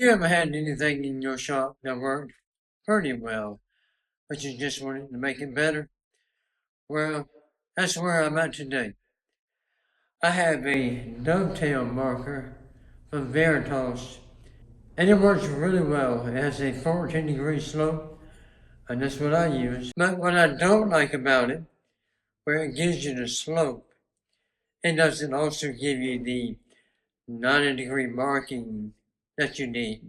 you ever had anything in your shop that worked pretty well, but you just wanted to make it better? Well, that's where I'm at today. I have a dovetail marker from Veritas, and it works really well. It has a 14-degree slope, and that's what I use. But what I don't like about it, where it gives you the slope, it doesn't also give you the 90-degree marking that you need.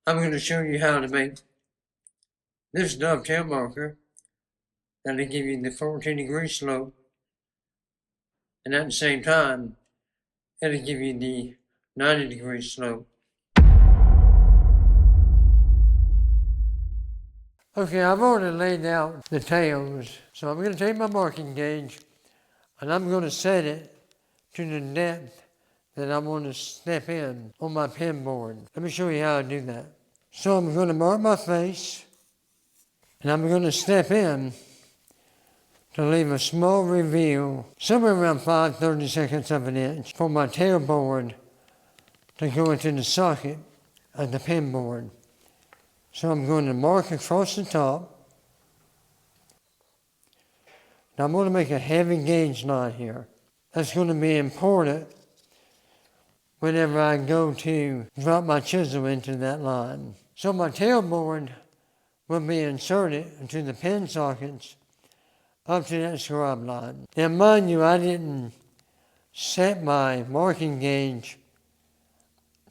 I'm going to show you how to make this dovetail marker that'll give you the 14-degree slope, and at the same time, it'll give you the 90-degree slope. Okay, I've already laid out the tails, so I'm going to take my marking gauge and I'm going to set it to the depth that I want to step in on my pin board. Let me show you how I do that. So I'm going to mark my face and I'm going to step in to leave a small reveal, somewhere around 5/32 of an inch, for my tail board to go into the socket of the pin board. So I'm going to mark across the top. Now I'm going to make a heavy gauge line here. That's going to be important whenever I go to drop my chisel into that line. So my tail board will be inserted into the pin sockets up to that scribe line. Now mind you, I didn't set my marking gauge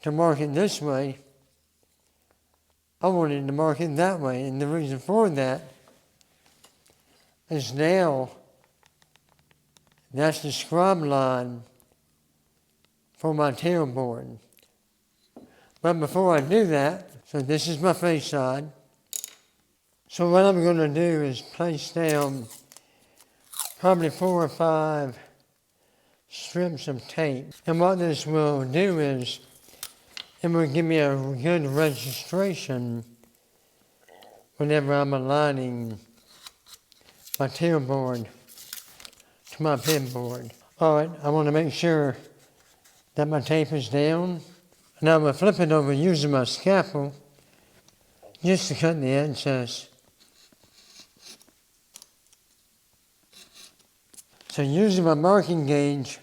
to mark it this way. I wanted to mark it that way, and the reason for that is now that's the scribe line for my tail board. But before I do that, so this is my face side. So what I'm going to do is place down probably 4 or 5 strips of tape. And what this will do is it will give me a good registration whenever I'm aligning my tail board to my pin board. All right, I want to make sure that my tape is down. And I'm going to flip it over using my scalpel just to cut the excess. So using my marking gauge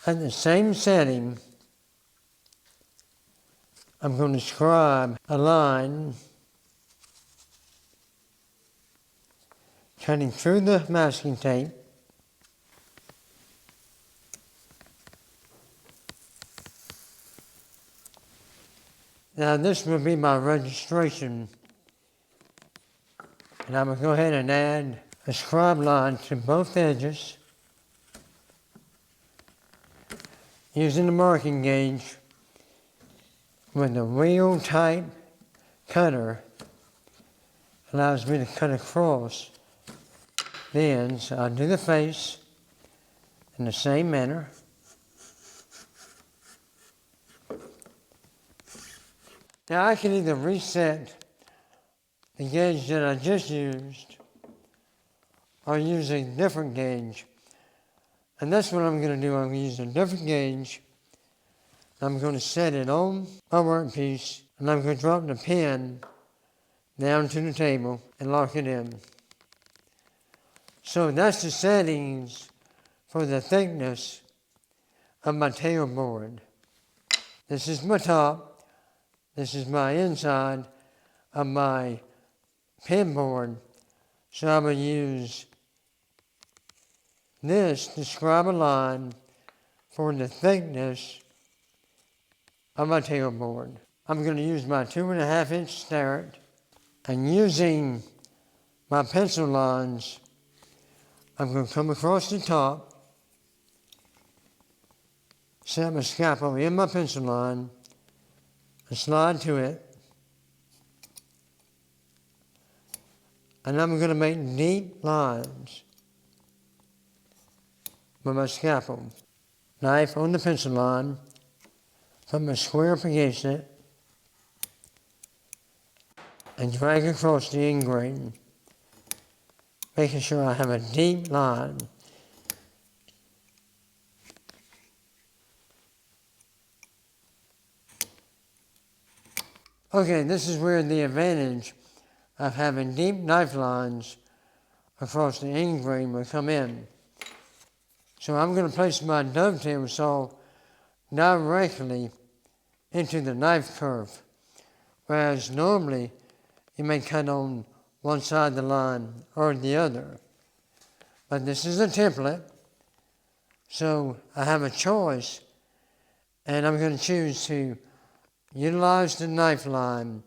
at the same setting, I'm going to scribe a line cutting through the masking tape. Now this will be my registration, and I'm going to go ahead and add a scribe line to both edges using the marking gauge with the wheel type cutter. Allows me to cut across the ends. I'll do the face in the same manner. Now I can either reset the gauge that I just used or use a different gauge. And that's what I'm going to do. I'm going to use a different gauge. I'm going to set it on my workpiece, and I'm going to drop the pin down to the table and lock it in. So that's the settings for the thickness of my tail board. This is my top. This is my inside of my pin board. So I'm going to use this to scribe a line for the thickness of my tail board. I'm going to use my 2.5-inch starrett, and using my pencil lines, I'm going to come across the top, set my scalpel in my pencil line, and slide to it. And I'm going to make deep lines with my scalpel. Knife on the pencil line, put my square up against it, and drag across the end grain, making sure I have a deep line. Okay, this is where the advantage of having deep knife lines across the end grain will come in. So I'm going to place my dovetail saw directly into the knife curve, whereas normally you may cut on one side of the line or the other. But this is a template, so I have a choice, and I'm going to choose to utilize the knife line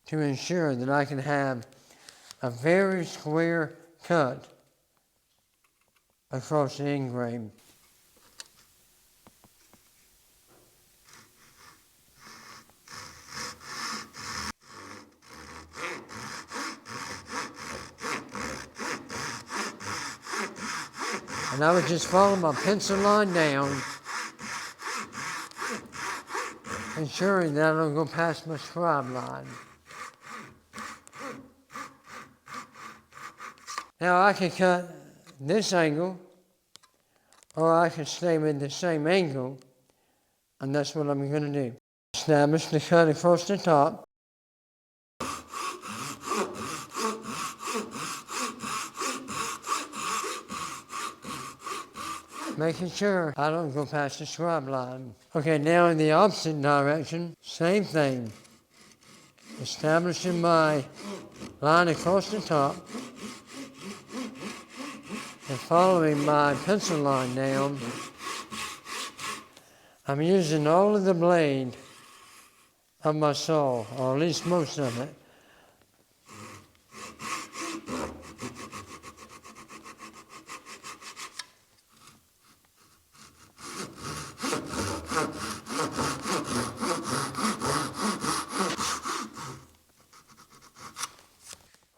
to ensure that I can have a very square cut across the end grain. And I would just follow my pencil line down, ensuring that I don't go past my scribe line. Now I can cut this angle, or I can stay with the same angle, and that's what I'm going to do. Establish the cut across the top. Making sure I don't go past the scribe line. Okay, now in the opposite direction, same thing. Establishing my line across the top and following my pencil line down. I'm using all of the blade of my saw, or at least most of it.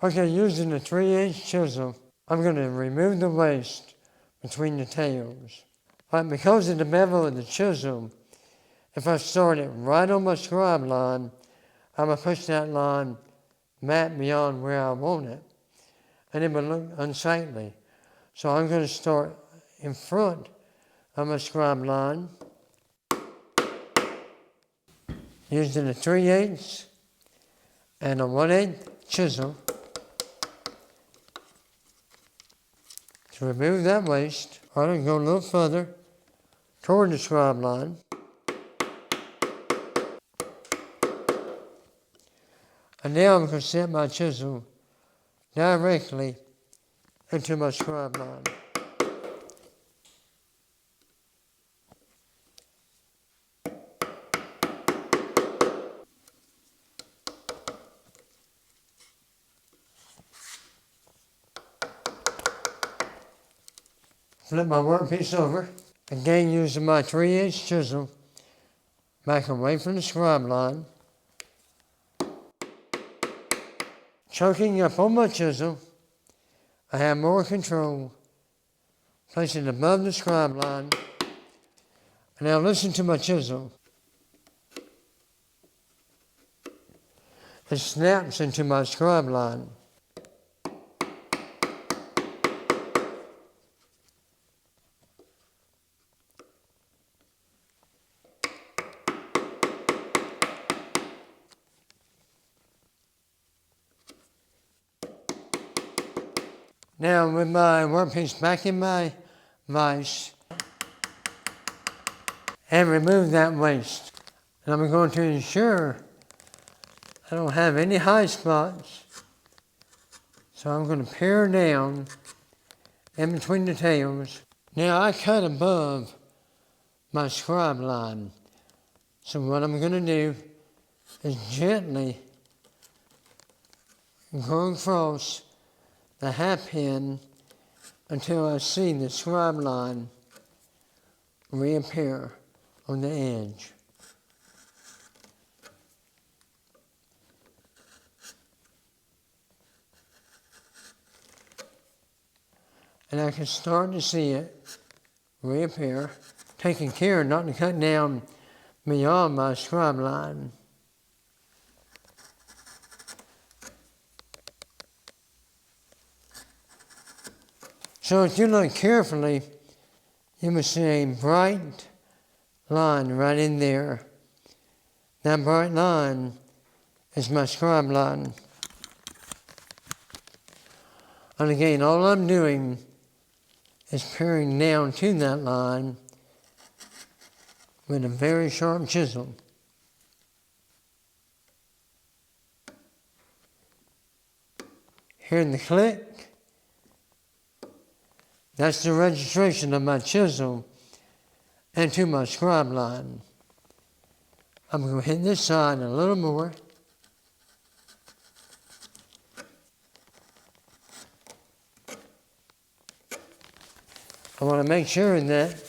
Okay, using a 3/8 chisel, I'm going to remove the waste between the tails. But because of the bevel of the chisel, if I start it right on my scribe line, I'm going to push that line back beyond where I want it, and it will look unsightly. So I'm going to start in front of my scribe line, using a 3/8 and a 1/8 chisel to remove that waste. I'm going to go a little further toward the scribe line. And now I'm going to set my chisel directly into my scribe line. Flip my workpiece over. Again, using my 3/8 chisel, back away from the scribe line. Choking up on my chisel, I have more control, placing it above the scribe line. And now listen to my chisel. It snaps into my scribe line. Now with my workpiece back in my vise, and remove that waste. And I'm going to ensure I don't have any high spots. So I'm going to pare down in between the tails. Now I cut above my scribe line. So what I'm going to do is gently go across the half pin until I see the scribe line reappear on the edge. And I can start to see it reappear, taking care not to cut down beyond my scribe line. So if you look carefully, you will see a bright line right in there. That bright line is my scribe line. And again, all I'm doing is paring down to that line with a very sharp chisel. Hear the click? That's the registration of my chisel into my scribe line. I'm going to hit this side a little more. I want to make sure that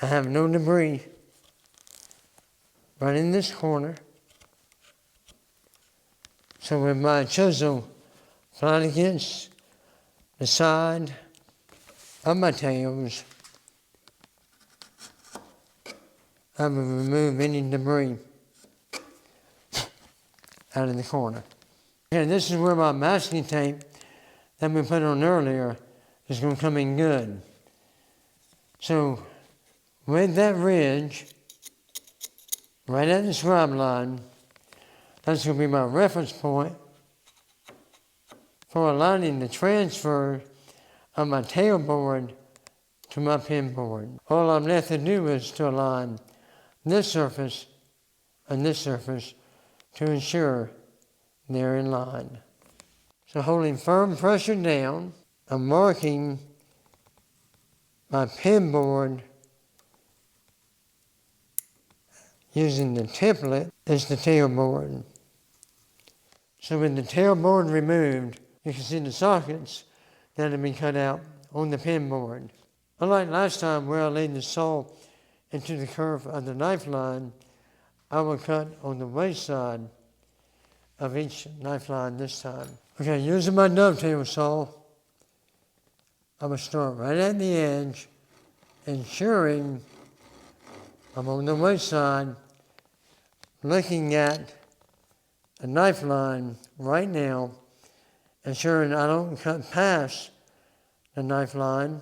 I have no debris right in this corner. So with my chisel flat against the side of my tails, I will remove any debris out of the corner. And this is where my masking tape that we put on earlier is going to come in good. So with that ridge, right at the scribe line, that's going to be my reference point for aligning the transfer of my tailboard to my pin board. All I'm left to do is to align this surface and this surface to ensure they're in line. So holding firm pressure down, I'm marking my pin board using the template as the tailboard. So with the tailboard removed, you can see the sockets that have been cut out on the pin board. Unlike last time where I laid the saw into the curve of the knife line, I will cut on the waist side of each knife line this time. Okay, using my dovetail saw, I will start right at the edge, ensuring I'm on the waist side, looking at a knife line right now, ensuring I don't cut past the knife line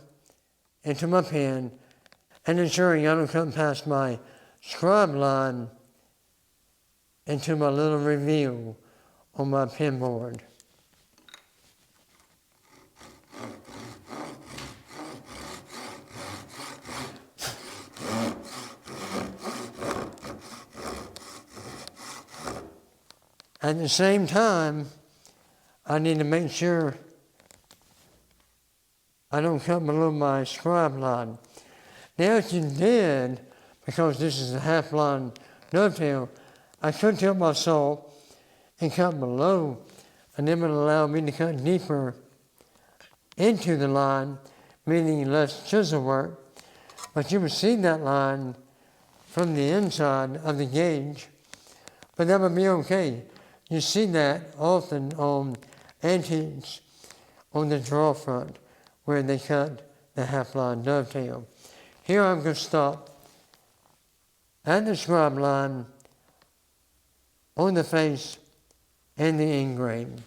into my pin, and ensuring I don't cut past my scribe line into my little reveal on my pin board. At the same time, I need to make sure I don't cut below my scribe line. Now if you did, because this is a half line dovetail, I could tilt my saw and cut below, and it would allow me to cut deeper into the line, meaning less chisel work. But you would see that line from the inside of the gauge, but that would be okay. You see that often on antiques on the draw front where they cut the half-line dovetail. Here I'm going to stop at the scribe line on the face and the end grain.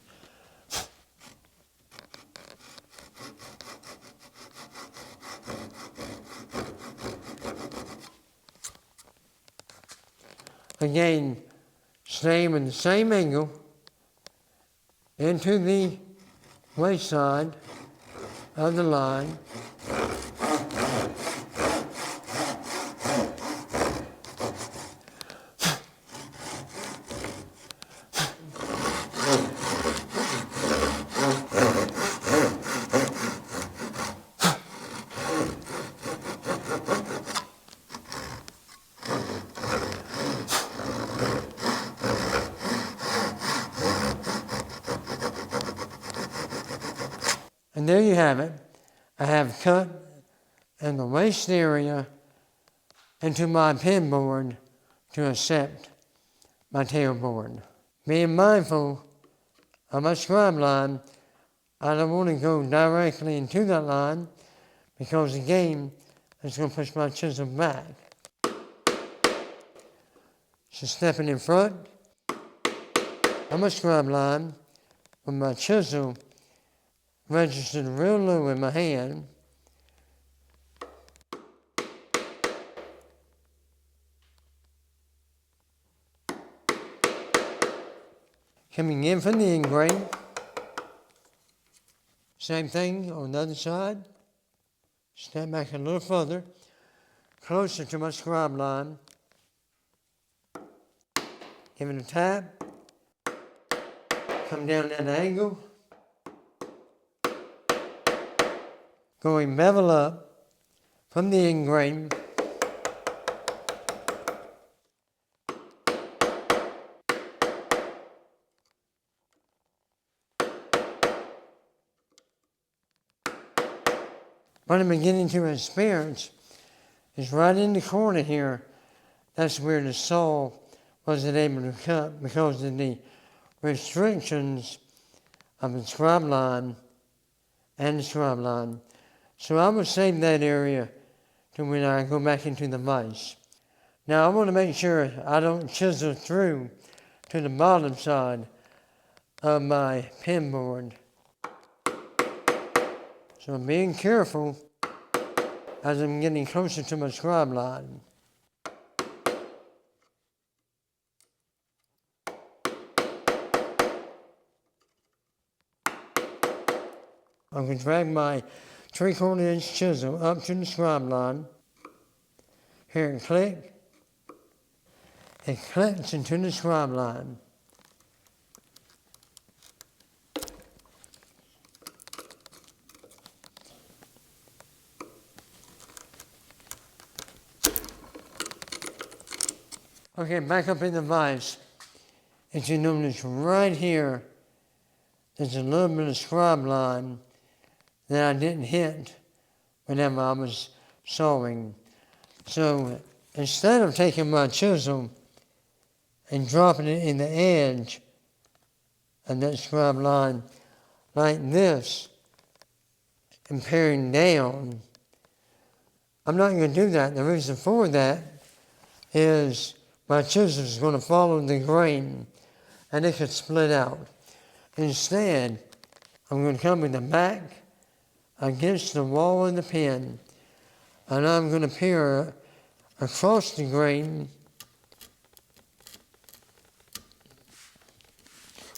Again, staying in the same angle into the waist side of the line. And there you have it. I have cut in the waist area into my pin board to accept my tailboard. Being mindful of my scribe line, I don't want to go directly into that line because again, it's going to push my chisel back. So stepping in front of my scribe line with my chisel registered real low in my hand. Coming in from the end grain. Same thing on the other side. Step back a little further, closer to my scribe line. Give it a tap. Come down at an angle. Going bevel up from the end grain. What I'm beginning to experience is right in the corner here. That's where the saw wasn't able to cut because of the restrictions of the scribe line and the scribe line. So I would save that area to when I go back into the vise. Now I want to make sure I don't chisel through to the bottom side of my pin board. So I'm being careful as I'm getting closer to my scribe line. I'm going to drag my 3/4 inch chisel up to the scribe line. Hear it click. It clicks into the scribe line. Okay, back up in the vise. As you notice right here, there's a little bit of scribe line that I didn't hit whenever I was sawing. So instead of taking my chisel and dropping it in the edge of that scribe line like this and paring down, I'm not going to do that. The reason for that is my chisel is going to follow the grain and it could split out. Instead, I'm going to come with the back against the wall of the pen and I'm going to peer across the grain,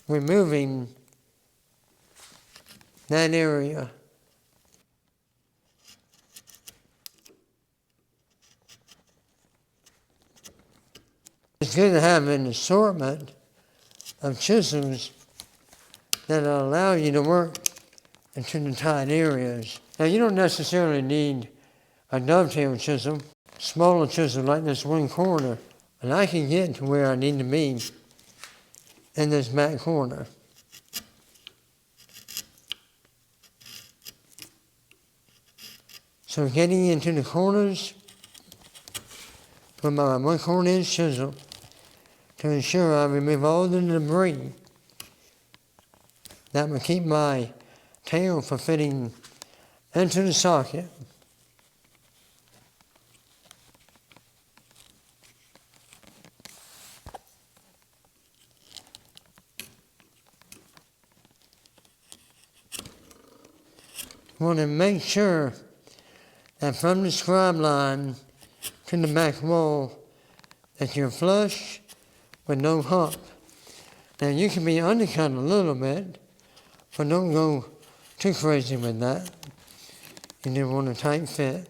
removing that area. It's good to have an assortment of chisels that allow you to work into the tight areas. Now you don't necessarily need a dovetail chisel, smaller chisel like this 1/4, and I can get to where I need to be in this back corner. So getting into the corners with my 1/4 inch chisel to ensure I remove all the debris that will keep my tail from fitting into the socket. I want to make sure that from the scribe line to the back wall that you're flush with no hump. Now you can be undercut a little bit, but don't go too crazy with that. You do want a tight fit.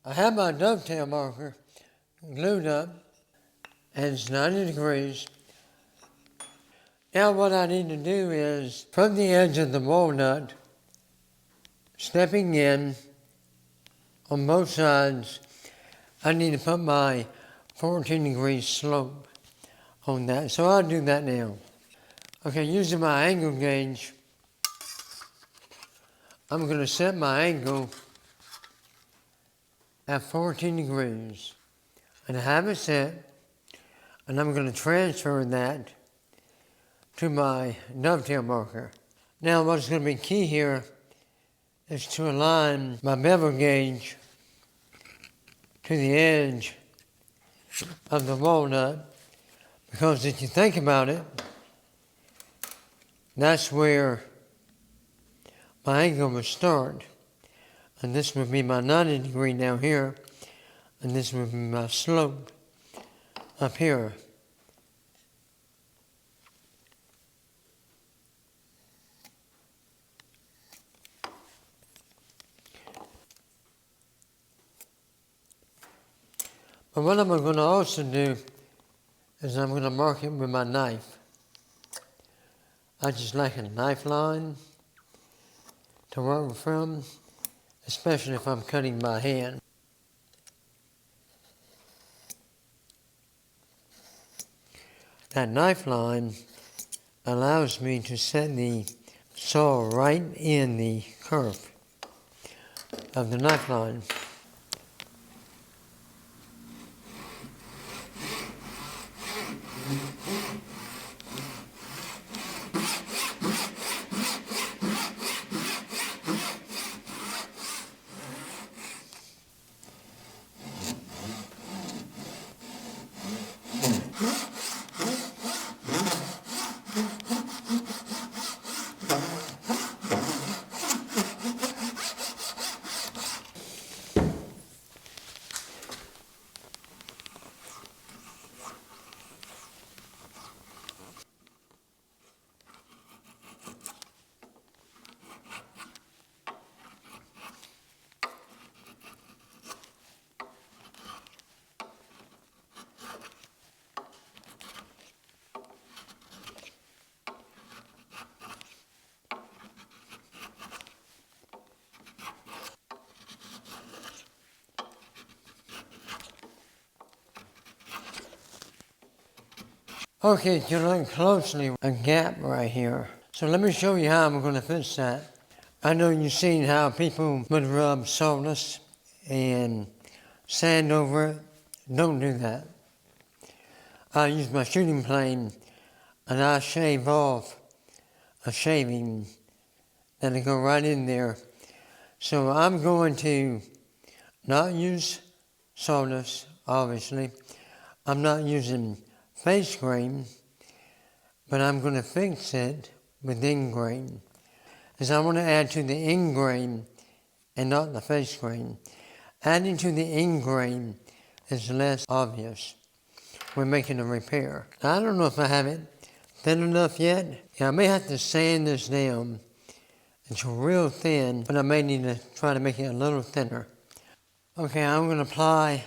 I have my dovetail marker glued up and it's 90 degrees. Now what I need to do is from the edge of the walnut, stepping in on both sides, I need to put my 14-degree slope on that. So I'll do that now. Okay, using my angle gauge, I'm going to set my angle at 14 degrees. And I have it set, and I'm going to transfer that to my dovetail marker. Now what's going to be key here is to align my bevel gauge to the edge of the walnut, because if you think about it, that's where my angle would start. And this would be my 90 degree down here, and this would be my slope up here. But what I'm going to also do is I'm going to mark it with my knife. I just like a knife line to work from, especially if I'm cutting by hand. That knife line allows me to set the saw right in the curve of the knife line. Okay, if you look closely, a gap right here. So let me show you how I'm going to fix that. I know you've seen how people would rub sawdust and sand over it. Don't do that. I use my shooting plane and I shave off a shaving that'll go right in there. So I'm going to not use sawdust, obviously. I'm not using face grain, but I'm going to fix it with end grain, as I want to add to the end grain and not the face grain. Adding to the end grain is less obvious when making a repair. Now, I don't know if I have it thin enough yet. Yeah, I may have to sand this down. It's real thin, but I may need to try to make it a little thinner. Okay, I'm going to apply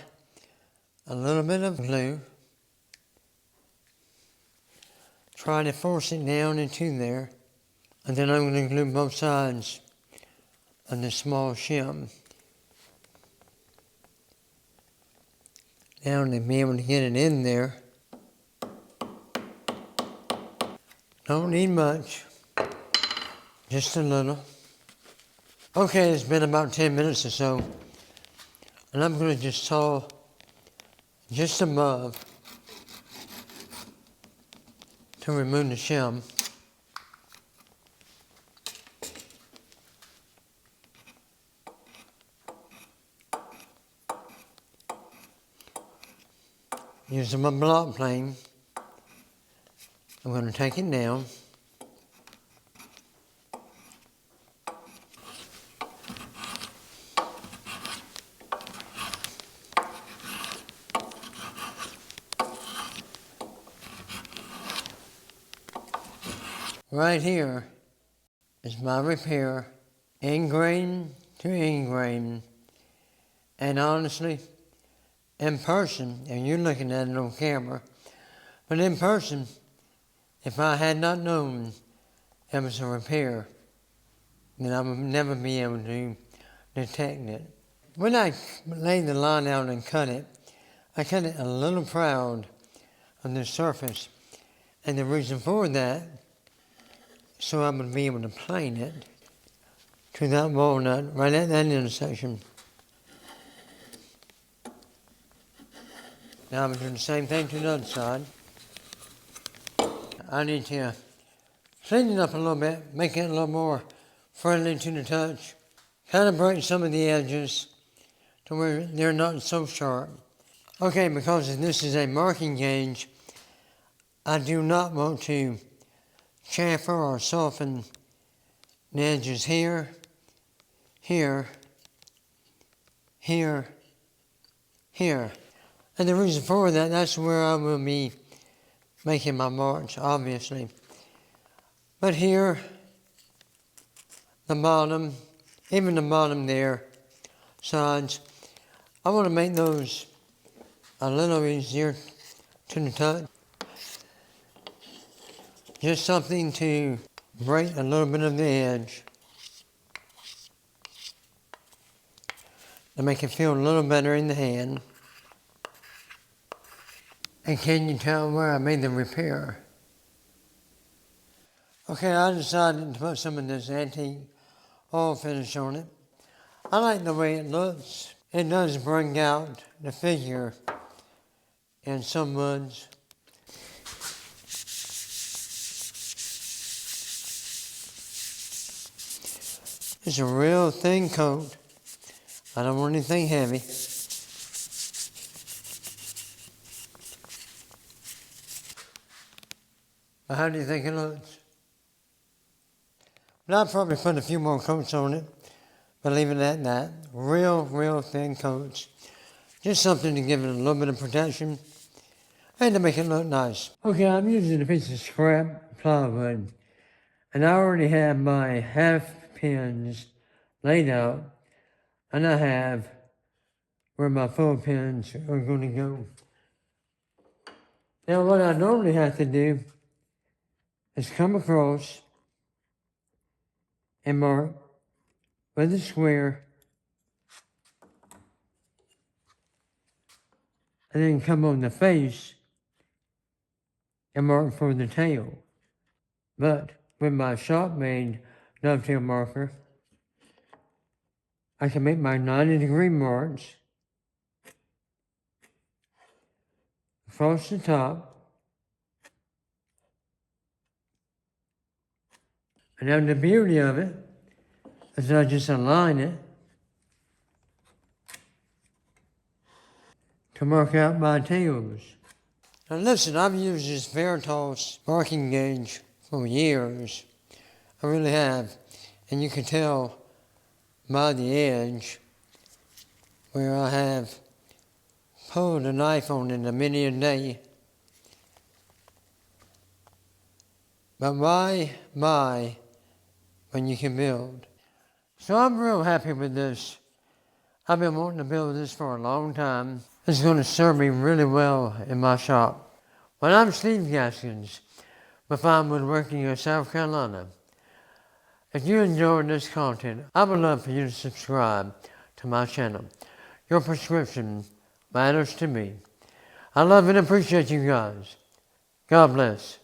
a little bit of glue. Try to force it down into there, and then I'm going to glue both sides of the small shim down to be able to get it in there. Don't need much, just a little. Okay, it's been about 10 minutes or so, and I'm going to just saw just above to remove the shim. Using my block plane, I'm going to take it down. Right here is my repair, end grain to end grain, And honestly, in person, and you're looking at it on camera, but in person, if I had not known it was a repair, then I would never be able to detect it. When I laid the line out and cut it, I cut it a little proud of the surface. And the reason for that, so I would be able to plane it to that walnut right at that intersection. Now I'm doing the same thing to the other side. I need to clean it up a little bit, make it a little more friendly to the touch, calibrate some of the edges to where they're not so sharp. Okay, because this is a marking gauge, I do not want to chamfer or soften the edges here, here, here, here. And the reason for that, that's where I will be making my marks, obviously. But here, the bottom, even the bottom there, sides, I want to make those a little easier to the touch. Just something to break a little bit of the edge to make it feel a little better in the hand. And can you tell where I made the repair? Okay, I decided to put some of this antique oil finish on it. I like the way it looks. It does bring out the figure in some woods. It's a real thin coat. I don't want anything heavy. But how do you think it looks? But I'll probably put a few more coats on it, but leave it at that. Real thin coats. Just something to give it a little bit of protection and to make it look nice. Okay, I'm using a piece of scrap plywood, and I already have my half pins laid out, and I have where my full pins are going to go. Now what I normally have to do is come across and mark with a square, and then come on the face and mark for the tail. But with my shop-made dovetail marker, I can make my 90-degree marks across the top. And now the beauty of it is I just align it to mark out my tails. Now listen, I've used this Veritas marking gauge for years. I really have. And you can tell by the edge where I have pulled a knife on it many a day. But why buy when you can build? So I'm real happy with this. I've been wanting to build this for a long time. It's going to serve me really well in my shop. Well, I'm Steve Gaskins with Fine Woodworking of South Carolina. If you enjoyed this content, I would love for you to subscribe to my channel. Your subscription matters to me. I love and appreciate you guys. God bless.